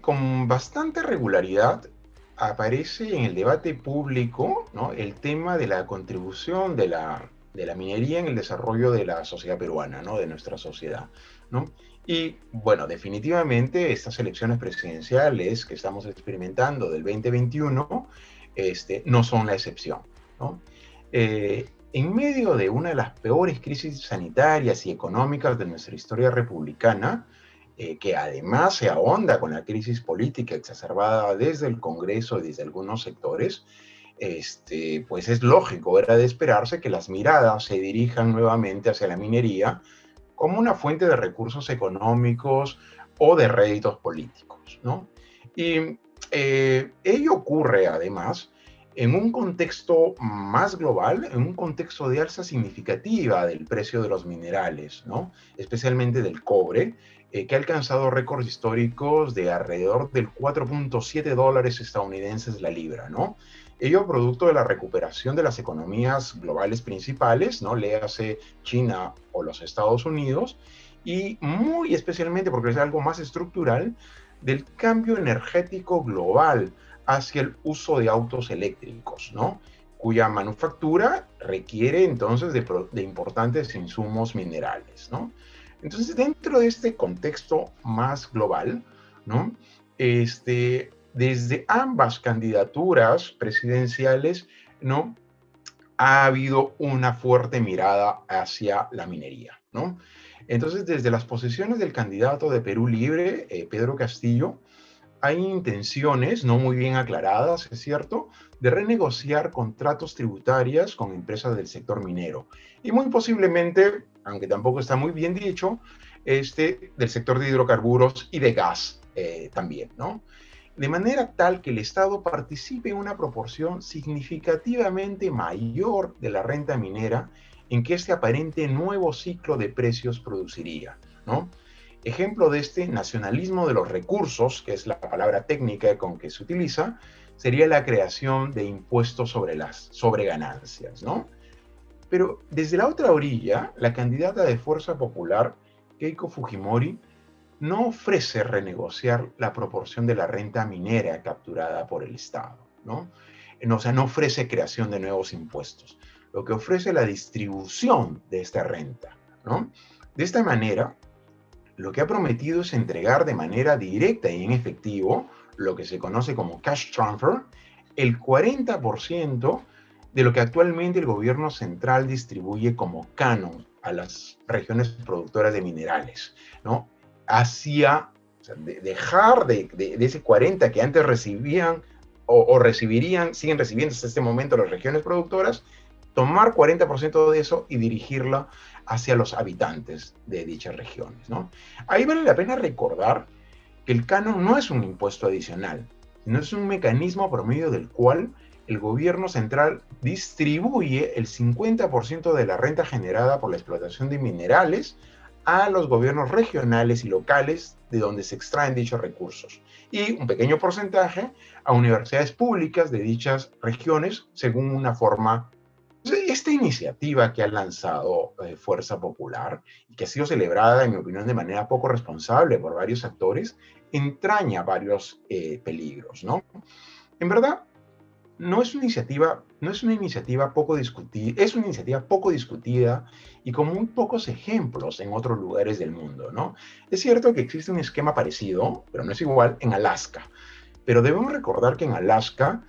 con bastante regularidad aparece en el debate público, ¿no?, el tema de la contribución de la minería en el desarrollo de la sociedad peruana, ¿no?, de nuestra sociedad, ¿no? Y bueno, definitivamente estas elecciones presidenciales que estamos experimentando del 2021 no son la excepción, ¿no? En medio de una de las peores crisis sanitarias y económicas de nuestra historia republicana, que además se ahonda con la crisis política exacerbada desde el Congreso y desde algunos sectores, pues es lógico, era de esperarse que las miradas se dirijan nuevamente hacia la minería como una fuente de recursos económicos o de réditos políticos, ¿no? Y ello ocurre además en un contexto más global, en un contexto de alza significativa del precio de los minerales, ¿no?, especialmente del cobre, que ha alcanzado récords históricos de alrededor del 4.7 dólares estadounidenses la libra, ¿no? Ello producto de la recuperación de las economías globales principales, ¿no?, léase China o los Estados Unidos, y muy especialmente, porque es algo más estructural, del cambio energético global hacia el uso de autos eléctricos, ¿no?, cuya manufactura requiere entonces de importantes insumos minerales, ¿no? Entonces, dentro de este contexto más global, ¿no?, desde ambas candidaturas presidenciales, ¿no?, ha habido una fuerte mirada hacia la minería, ¿no? Entonces, desde las posiciones del candidato de Perú Libre, Pedro Castillo, hay intenciones no muy bien aclaradas, es cierto, de renegociar contratos tributarios con empresas del sector minero. Y muy posiblemente, aunque tampoco está muy bien dicho, del sector de hidrocarburos y de gas también, ¿no? De manera tal que el Estado participe en una proporción significativamente mayor de la renta minera en que este aparente nuevo ciclo de precios produciría, ¿no? Ejemplo de este nacionalismo de los recursos, que es la palabra técnica con que se utiliza, sería la creación de impuestos sobre las sobreganancias, ¿no? Pero desde la otra orilla, la candidata de Fuerza Popular, Keiko Fujimori, no ofrece renegociar la proporción de la renta minera capturada por el Estado, ¿no? O sea, no ofrece creación de nuevos impuestos. Lo que ofrece es la distribución de esta renta, ¿no? De esta manera, lo que ha prometido es entregar de manera directa y en efectivo, lo que se conoce como cash transfer, el 40% de lo que actualmente el gobierno central distribuye como canon a las regiones productoras de minerales, ¿no? Hacia, o sea, dejar de ese 40 que antes recibían o recibirían, siguen recibiendo hasta este momento las regiones productoras, tomar 40% de eso y dirigirlo hacia los habitantes de dichas regiones, ¿no? Ahí vale la pena recordar que el canon no es un impuesto adicional, sino es un mecanismo por medio del cual el gobierno central distribuye el 50% de la renta generada por la explotación de minerales a los gobiernos regionales y locales de donde se extraen dichos recursos, y un pequeño porcentaje a universidades públicas de dichas regiones según una forma. Esta iniciativa que ha lanzado Fuerza Popular y que ha sido celebrada, en mi opinión, de manera poco responsable por varios actores, entraña varios peligros, ¿no? En verdad, no es una iniciativa poco discutida, es una iniciativa poco discutida y con muy pocos ejemplos en otros lugares del mundo, ¿no? Es cierto que existe un esquema parecido, pero no es igual, en Alaska. Pero debemos recordar que en Alaska,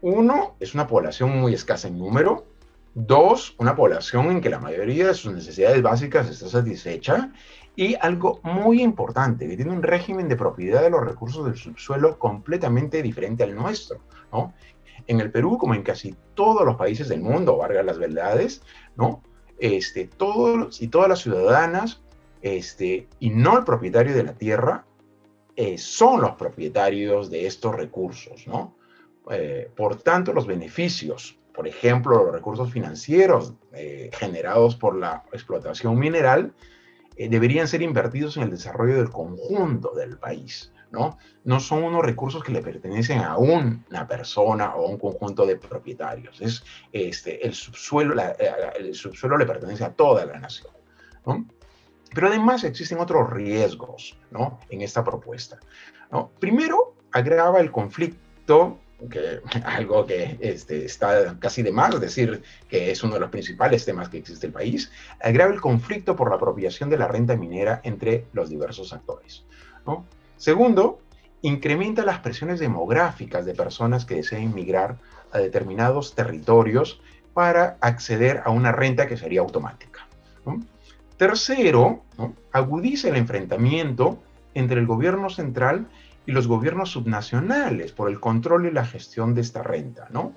uno, es una población muy escasa en número; dos, una población en que la mayoría de sus necesidades básicas está satisfecha; y algo muy importante, que tiene un régimen de propiedad de los recursos del subsuelo completamente diferente al nuestro, ¿no? En el Perú, como en casi todos los países del mundo, valga las verdades, ¿no? Todos y todas las ciudadanas, y no el propietario de la tierra, son los propietarios de estos recursos, ¿no? Por tanto, los beneficios, por ejemplo, los recursos financieros generados por la explotación mineral, deberían ser invertidos en el desarrollo del conjunto del país, ¿no? No son unos recursos que le pertenecen a una persona o a un conjunto de propietarios. El subsuelo le pertenece a toda la nación, ¿no? Pero además existen otros riesgos, ¿no?, en esta propuesta. ¿no? Primero, agrava el conflicto, algo que está casi de más, decir que es uno de los principales temas que existe en el país, agrava el conflicto por la apropiación de la renta minera entre los diversos actores, ¿no? Segundo, incrementa las presiones demográficas de personas que deseen migrar a determinados territorios para acceder a una renta que sería automática, ¿no? Tercero, ¿no?, agudiza el enfrentamiento entre el gobierno central y los gobiernos subnacionales por el control y la gestión de esta renta, ¿no?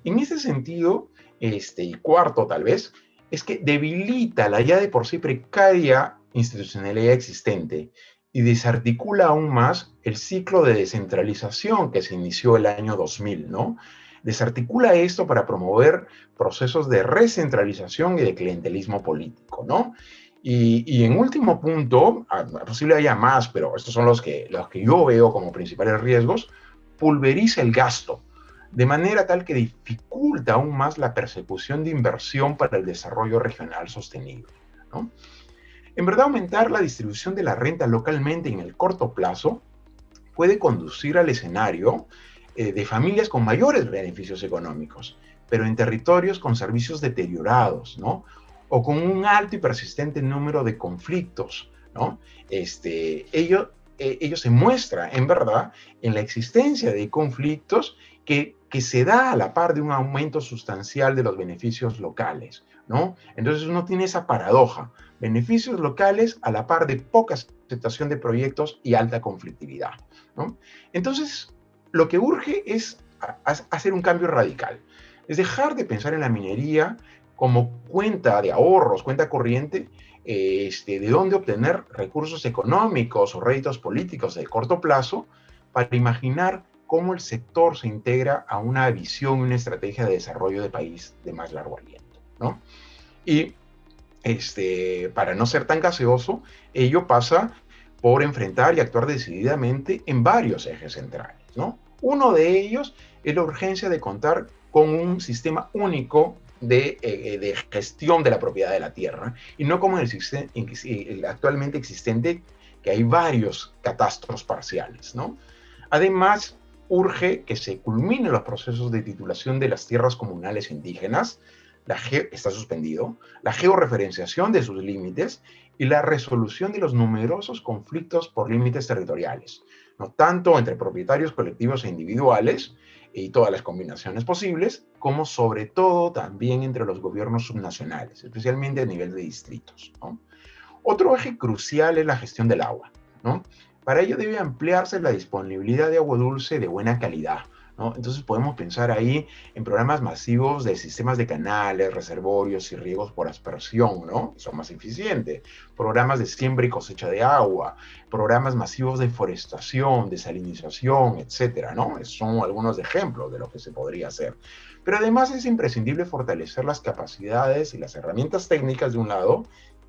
En ese sentido, y cuarto tal vez, es que debilita la ya de por sí precaria institucionalidad existente y desarticula aún más el ciclo de descentralización que se inició el año 2000, ¿no? Desarticula esto para promover procesos de recentralización y de clientelismo político, ¿no? Y en último punto, posible haya más, pero estos son los que yo veo como principales riesgos, pulveriza el gasto, de manera tal que dificulta aún más la persecución de inversión para el desarrollo regional sostenible, ¿no? En verdad, aumentar la distribución de la renta localmente en el corto plazo puede conducir al escenario de familias con mayores beneficios económicos, pero en territorios con servicios deteriorados, ¿no? O con un alto y persistente número de conflictos, ¿no? Ello se muestra, en verdad, en la existencia de conflictos que se da a la par de un aumento sustancial de los beneficios locales, ¿no? Entonces uno tiene esa paradoja, beneficios locales a la par de poca aceptación de proyectos y alta conflictividad, ¿no? Entonces, lo que urge es hacer un cambio radical, es dejar de pensar en la minería como cuenta de ahorros, cuenta corriente, de dónde obtener recursos económicos o réditos políticos de corto plazo, para imaginar cómo el sector se integra a una visión y una estrategia de desarrollo de país de más largo aliento, ¿no? Y para no ser tan gaseoso, ello pasa por enfrentar y actuar decididamente en varios ejes centrales, ¿no? Uno de ellos es la urgencia de contar con un sistema único de gestión de la propiedad de la tierra, y no como en el actualmente existente, que hay varios catastros parciales, ¿no? Además, urge que se culminen los procesos de titulación de las tierras comunales indígenas, está suspendido, la georreferenciación de sus límites y la resolución de los numerosos conflictos por límites territoriales, no tanto entre propietarios colectivos e individuales y todas las combinaciones posibles, como sobre todo también entre los gobiernos subnacionales, especialmente a nivel de distritos, ¿no? Otro eje crucial es la gestión del agua, ¿no? Para ello debe ampliarse la disponibilidad de agua dulce de buena calidad, ¿no? Entonces podemos pensar ahí en programas masivos de sistemas de canales, reservorios y riegos por aspersión, ¿no? Que son más eficientes. Programas de siembra y cosecha de agua, programas masivos de forestación, desalinización, etcétera, ¿no? Esos son algunos ejemplos de lo que se podría hacer. Pero además es imprescindible fortalecer las capacidades y las herramientas técnicas de un lado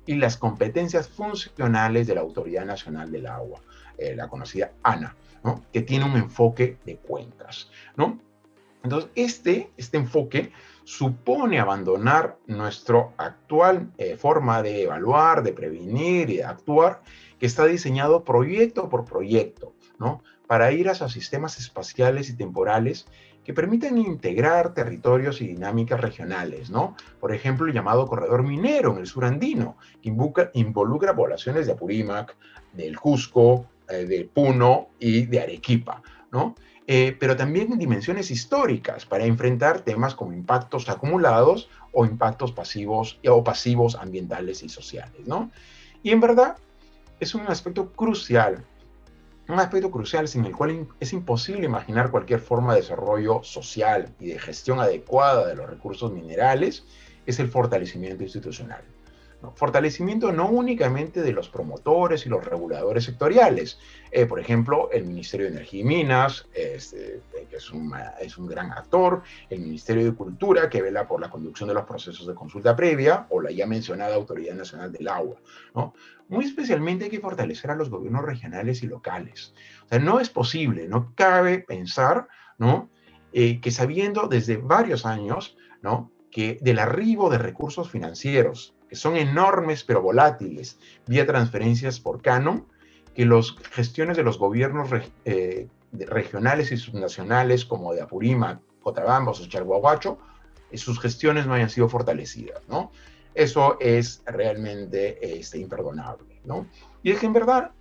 y las competencias funcionales de la Autoridad Nacional del Agua, la conocida ANA, ¿no?, que tiene un enfoque de cuencas, ¿no? Entonces, este enfoque supone abandonar nuestra actual forma de evaluar, de prevenir y de actuar, que está diseñado proyecto por proyecto, ¿no?, para ir hacia sistemas espaciales y temporales que permiten integrar territorios y dinámicas regionales, ¿no? Por ejemplo, el llamado corredor minero en el sur andino, que involucra poblaciones de Apurímac, del Cusco, de Puno y de Arequipa, ¿no? Pero también en dimensiones históricas para enfrentar temas como impactos acumulados o impactos pasivos ambientales y sociales, ¿no? Y en verdad es un aspecto crucial sin el cual es imposible imaginar cualquier forma de desarrollo social y de gestión adecuada de los recursos minerales, es el fortalecimiento institucional. ¿No? Fortalecimiento no únicamente de los promotores y los reguladores sectoriales, por ejemplo, el Ministerio de Energía y Minas, que es un gran actor, el Ministerio de Cultura, que vela por la conducción de los procesos de consulta previa, o la ya mencionada Autoridad Nacional del Agua, ¿no? Muy especialmente hay que fortalecer a los gobiernos regionales y locales. O sea, no es posible, no cabe pensar, ¿no?, que sabiendo desde varios años, ¿no?, que del arribo de recursos financieros, que son enormes pero volátiles, vía transferencias por canon, que las gestiones de los gobiernos regionales y subnacionales como de Apurímac, Cochabamba o Chalhuahuacho, sus gestiones no hayan sido fortalecidas, ¿no? Eso es realmente imperdonable, ¿no? Y es que en verdad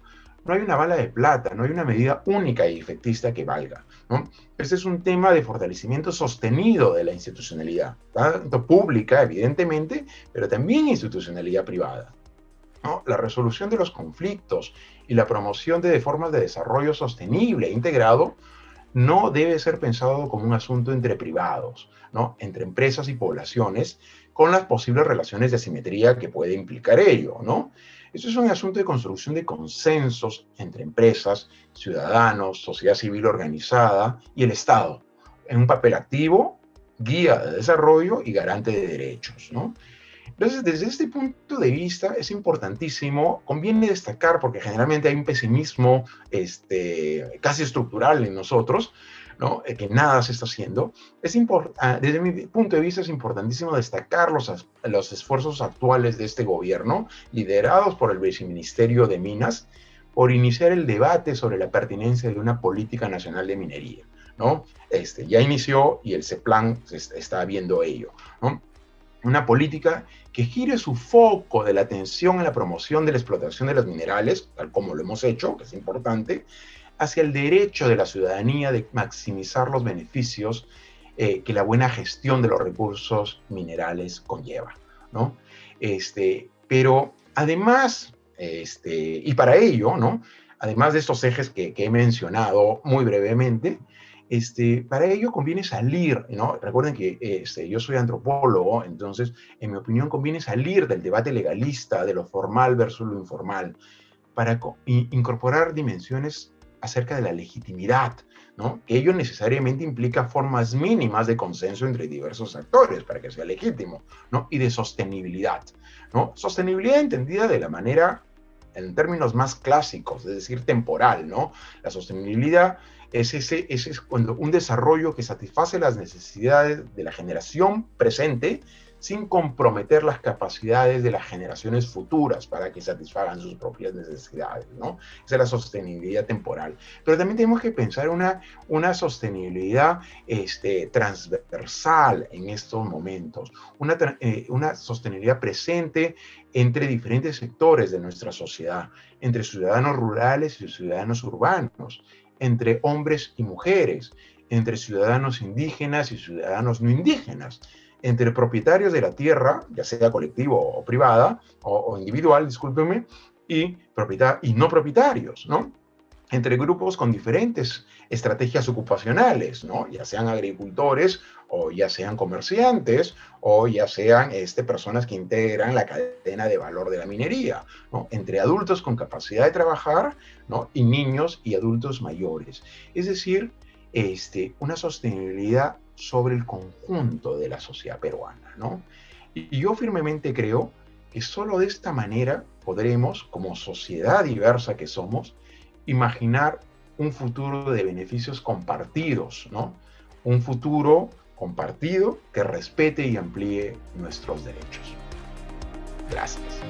no hay una bala de plata, no hay una medida única y efectista que valga, ¿no? Este es un tema de fortalecimiento sostenido de la institucionalidad, tanto pública, evidentemente, pero también institucionalidad privada, ¿no? La resolución de los conflictos y la promoción de formas de desarrollo sostenible e integrado no debe ser pensado como un asunto entre privados, ¿no? Entre empresas y poblaciones, con las posibles relaciones de asimetría que puede implicar ello, ¿no? Eso es un asunto de construcción de consensos entre empresas, ciudadanos, sociedad civil organizada y el Estado, en un papel activo, guía de desarrollo y garante de derechos, ¿no? Entonces, desde este punto de vista es importantísimo, conviene destacar, porque generalmente hay un pesimismo casi estructural en nosotros, ¿no? Que nada se está haciendo. Desde mi punto de vista es importantísimo destacar los esfuerzos actuales de este gobierno, liderados por el Viceministerio de Minas, por iniciar el debate sobre la pertinencia de una política nacional de minería, ¿no? Ya inició y el CEPLAN está viendo ello, ¿no? Una política que gire su foco de la atención en la promoción de la explotación de los minerales, tal como lo hemos hecho, que es importante, hacia el derecho de la ciudadanía de maximizar los beneficios que la buena gestión de los recursos minerales conlleva, ¿no? Pero además, y para ello, ¿no? Además de estos ejes que he mencionado muy brevemente, para ello conviene salir, ¿no? Recuerden que yo soy antropólogo, entonces, en mi opinión, conviene salir del debate legalista de lo formal versus lo informal para incorporar dimensiones acerca de la legitimidad, ¿no? Que ello necesariamente implica formas mínimas de consenso entre diversos actores para que sea legítimo, ¿no? Y de sostenibilidad, ¿no? Sostenibilidad entendida de la manera, en términos más clásicos, es decir, temporal, ¿no? La sostenibilidad es cuando un desarrollo que satisface las necesidades de la generación presente sin comprometer las capacidades de las generaciones futuras para que satisfagan sus propias necesidades, ¿no? Esa es la sostenibilidad temporal. Pero también tenemos que pensar una sostenibilidad transversal en estos momentos, una sostenibilidad presente entre diferentes sectores de nuestra sociedad, entre ciudadanos rurales y ciudadanos urbanos, entre hombres y mujeres, entre ciudadanos indígenas y ciudadanos no indígenas, entre propietarios de la tierra, ya sea colectivo o privada, o individual, discúlpenme, y no propietarios, ¿no? Entre grupos con diferentes estrategias ocupacionales, ¿no? Ya sean agricultores, o ya sean comerciantes, o ya sean personas que integran la cadena de valor de la minería, ¿no? Entre adultos con capacidad de trabajar, ¿no? Y niños y adultos mayores. Es decir, una sostenibilidad sobre el conjunto de la sociedad peruana, ¿no? Y yo firmemente creo que solo de esta manera podremos, como sociedad diversa que somos, imaginar un futuro de beneficios compartidos, ¿no? Un futuro compartido que respete y amplíe nuestros derechos. Gracias.